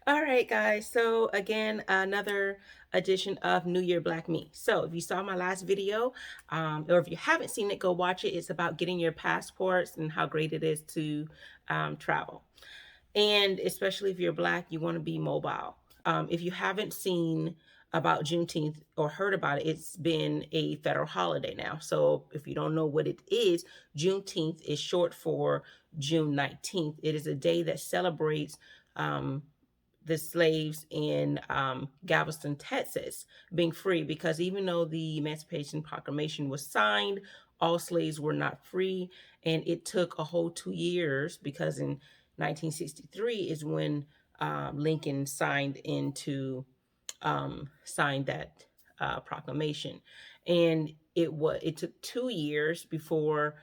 All right, guys. So again, another edition of New Year Black Me. So if you saw my last video, or if you haven't seen it, go watch it. It's about getting your passports and how great it is to travel. And especially if you're Black, you want to be mobile. If you haven't seen about Juneteenth or heard about it, it's been a federal holiday now. So if you don't know what it is, Juneteenth is short for June 19th. It is a day that celebrates um, the slaves in Galveston, Texas, being free, because even though the Emancipation Proclamation was signed, all slaves were not free. And it took a whole 2 years, because in 1963 is when Lincoln signed that proclamation, and it took 2 years before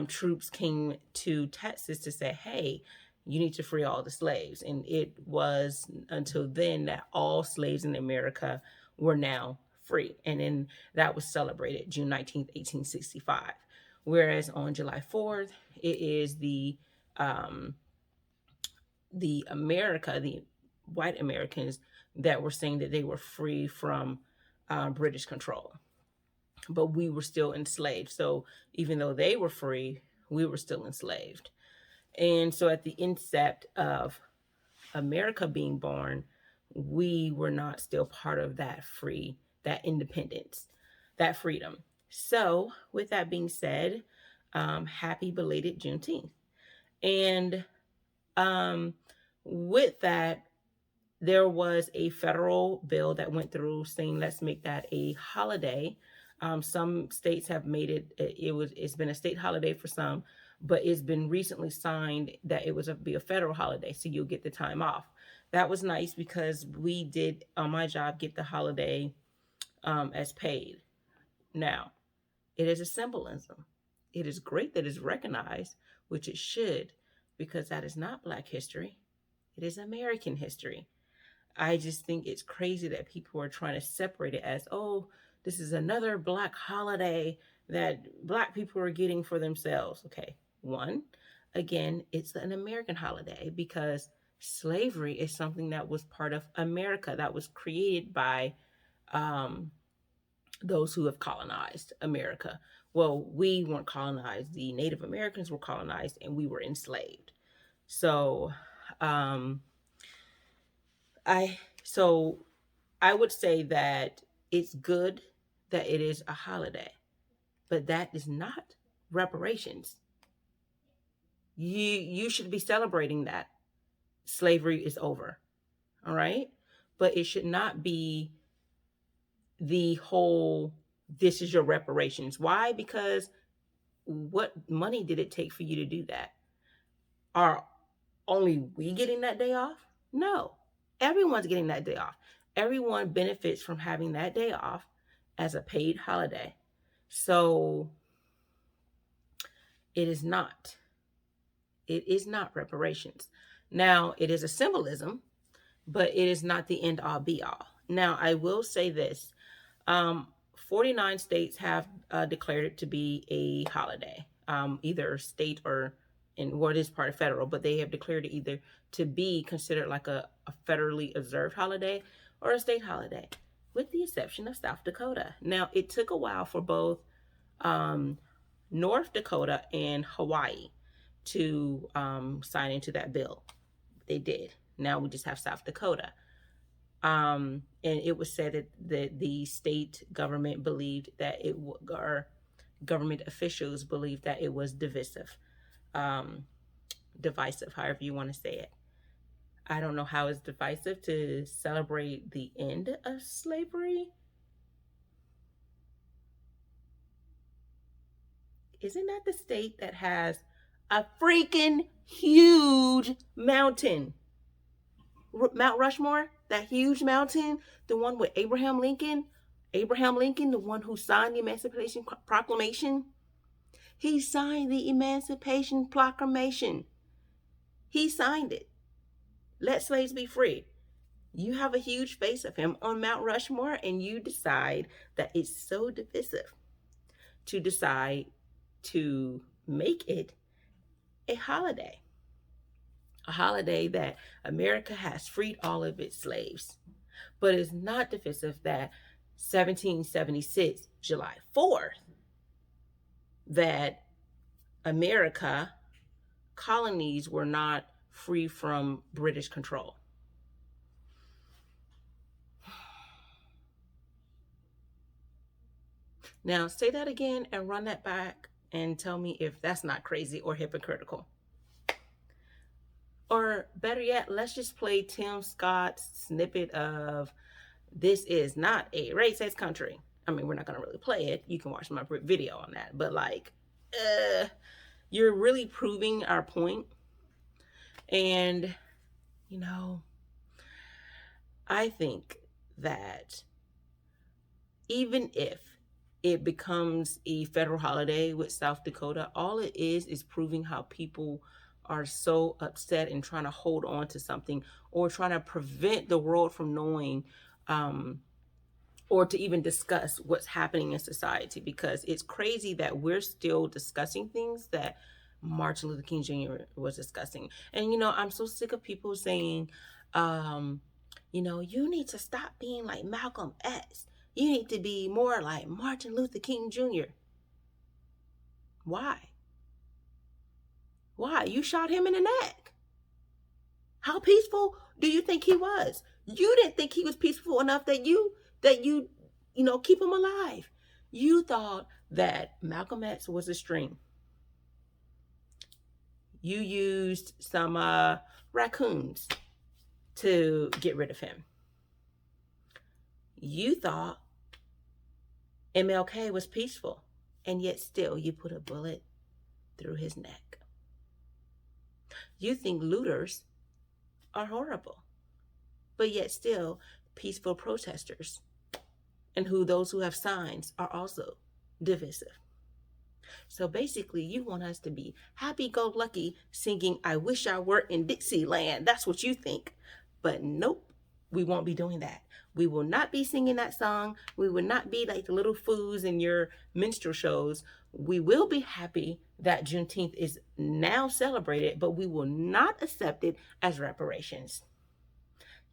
troops came to Texas to say, "Hey, you need to free all the slaves." And it was until then that all slaves in America were now free, and then that was celebrated June 19th, 1865. Whereas on July 4th, it is um, the white Americans that were saying that they were free from British control, but we were still enslaved. So even though they were free, we were still enslaved. And so at the incept of America being born, we were not still part of that independence, that freedom. So, with that being said, happy belated Juneteenth. And um, with that, there was a federal bill that went through saying let's make that a holiday. Some states have made it's been a state holiday for some, but it's been recently signed that it was be a federal holiday, so you'll get the time off. That was nice because we did on my job get the holiday as paid. Now, it is a symbolism. It is great that it's recognized, which it should, because that is not Black history. It is American history. I just think it's crazy that people are trying to separate it as, oh, this is another Black holiday that Black people are getting for themselves. Okay, one, again, it's an American holiday because slavery is something that was part of America, that was created by um, those who have colonized America. Well, we weren't colonized, the Native Americans were colonized, and we were enslaved. So, um, I so I would say that it's good that it is a holiday, but that is not reparations. You should be celebrating that slavery is over, all right? But it should not be the whole this is your reparations. Why? Because what money did it take for you to do that? Are only we getting that day off? No. Everyone's getting that day off. Everyone benefits from having that day off as a paid holiday. So it is not. It is not reparations. Now, it is a symbolism, but it is not the end all be all. Now, I will say this: 49 states have declared it to be a holiday, either state or in what is part of federal, but they have declared it either to be considered like a federally observed holiday or a state holiday, with the exception of South Dakota. Now, it took a while for both um, North Dakota and Hawaii to sign into that bill. They did. Now we just have South Dakota. And it was said that the state government believed that or government officials believed that it was um, divisive, however you want to say it. I don't know how it's divisive to celebrate the end of slavery. Isn't that the state that has a freaking huge mountain? Mount Rushmore, that huge mountain, the one with Abraham Lincoln. Abraham Lincoln, the one who signed the Emancipation Proclamation. He signed the Emancipation Proclamation. He signed it. Let slaves be free. You have a huge face of him on Mount Rushmore, and you decide that it's so divisive to decide to make it a holiday. a holiday that America has freed all of its slaves. But it's not divisive that 1776, July 4th, that America colonies were not free from British control. Now, say that again and run that back and tell me if that's not crazy or hypocritical. Or better yet, let's just play Tim Scott's snippet of "This is not a racist country." I mean, we're not going to really play it. You can watch my video on that. But like, you're really proving our point. And, you know, I think that even if it becomes a federal holiday with South Dakota, all it is proving how people are so upset and trying to hold on to something or trying to prevent the world from knowing or to even discuss what's happening in society, because it's crazy that we're still discussing things that Martin Luther King Jr. was discussing. And, you know, I'm so sick of people saying, you know, you need to stop being like Malcolm X. You need to be more like Martin Luther King Jr. Why? Why? You shot him in the neck. How peaceful do you think he was? You didn't think he was peaceful enough that you keep him alive. You thought that Malcolm X was a string. You used some raccoons to get rid of him. You thought MLK was peaceful, and yet still you put a bullet through his neck. You think looters are horrible, but yet still peaceful protesters and those who have signs are also divisive. So basically, you want us to be happy-go-lucky singing "I Wish I Were in Dixieland." That's what you think. But nope, we won't be doing that. We will not be singing that song. We will not be like the little foos in your minstrel shows. We will be happy that Juneteenth is now celebrated, but we will not accept it as reparations.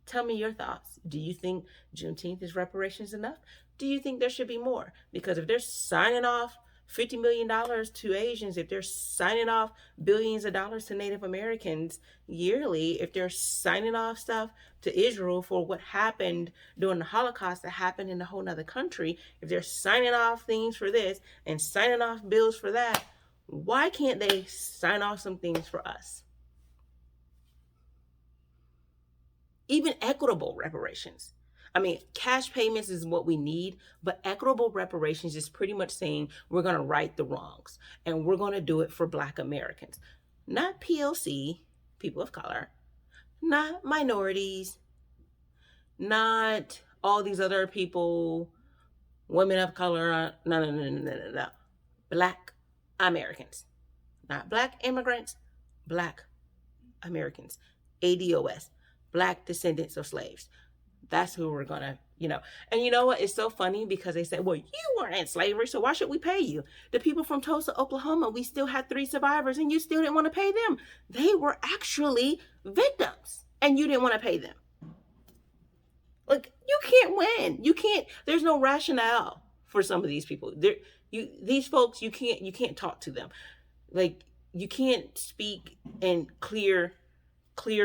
Tell me your thoughts. Do you think Juneteenth is reparations enough? Do you think there should be more? Because if they're signing off $50 million to Asians, if they're signing off billions of dollars to Native Americans yearly, if they're signing off stuff to Israel for what happened during the Holocaust that happened in a whole nother country, if they're signing off things for this and signing off bills for that, why can't they sign off some things for us? Even equitable reparations. I mean, cash payments is what we need, but equitable reparations is pretty much saying we're going to right the wrongs and we're going to do it for Black Americans, not POC, people of color, not minorities, not all these other people, women of color. No. Black Americans, not Black immigrants, Black Americans, ADOS, Black descendants of slaves. That's who we're gonna, And you know what? It's so funny because they say, well, you weren't in slavery, so why should we pay you? The people from Tulsa, Oklahoma, we still had 3 survivors and you still didn't want to pay them. They were actually victims and you didn't want to pay them. Like, you can't win. You can't, there's no rationale for some of these people. These folks, you can't talk to them. Like, you can't speak in clear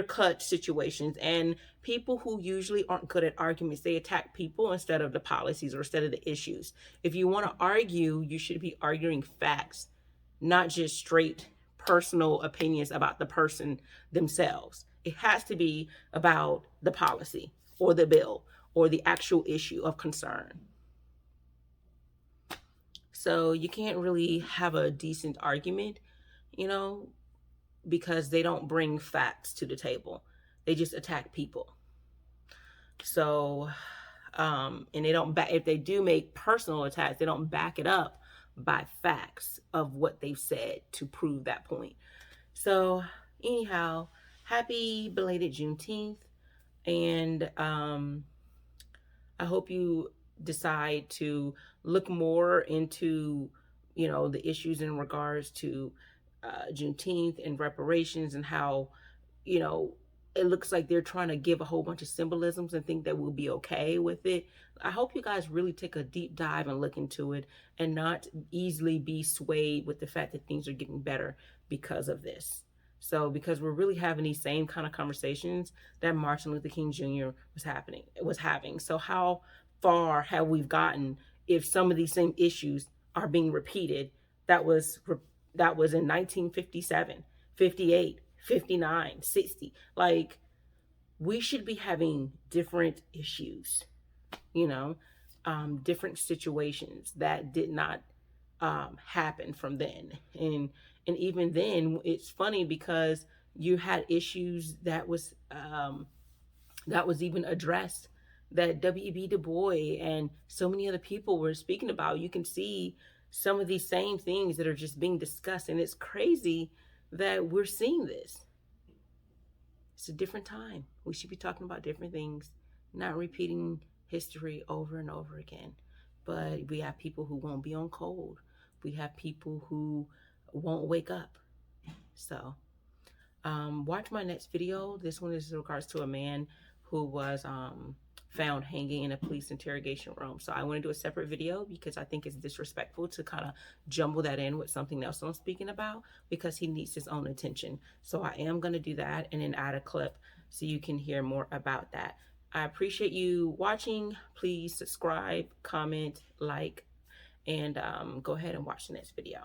cut situations. And people who usually aren't good at arguments, they attack people instead of the policies or instead of the issues. If you want to argue, you should be arguing facts, not just straight personal opinions about the person themselves. It has to be about the policy or the bill or the actual issue of concern. So you can't really have a decent argument, because they don't bring facts to the table. They just attack people. So, and they don't if they do make personal attacks, they don't back it up by facts of what they've said to prove that point. So anyhow, happy belated Juneteenth. And I hope you decide to look more into, the issues in regards to Juneteenth and reparations and how, you know, it looks like they're trying to give a whole bunch of symbolisms and think that we'll be okay with it. I hope you guys really take a deep dive and look into it and not easily be swayed with the fact that things are getting better because of this. So, because we're really having these same kind of conversations that Martin Luther King Jr. was having. So, how far have we gotten if some of these same issues are being repeated? That was that was in 1957, 58, 59, 60. Like, we should be having different issues, you know, different situations that did not happen from then. And even then, it's funny because you had issues that was even addressed, that W.B. Du Bois and so many other people were speaking about. You can see some of these same things that are just being discussed, and it's crazy that we're seeing this. It's a different time. We should be talking about different things, not repeating history over and over again. But we have people who won't be on cold. We have people who won't wake up. So watch my next video. This one is in regards to a man who was found hanging in a police interrogation room. So I want to do a separate video because I think it's disrespectful to kind of jumble that in with something else I'm speaking about, because he needs his own attention. So I am going to do that and then add a clip so you can hear more about that. I appreciate you watching. Please subscribe, comment, like, and go ahead and watch the next video.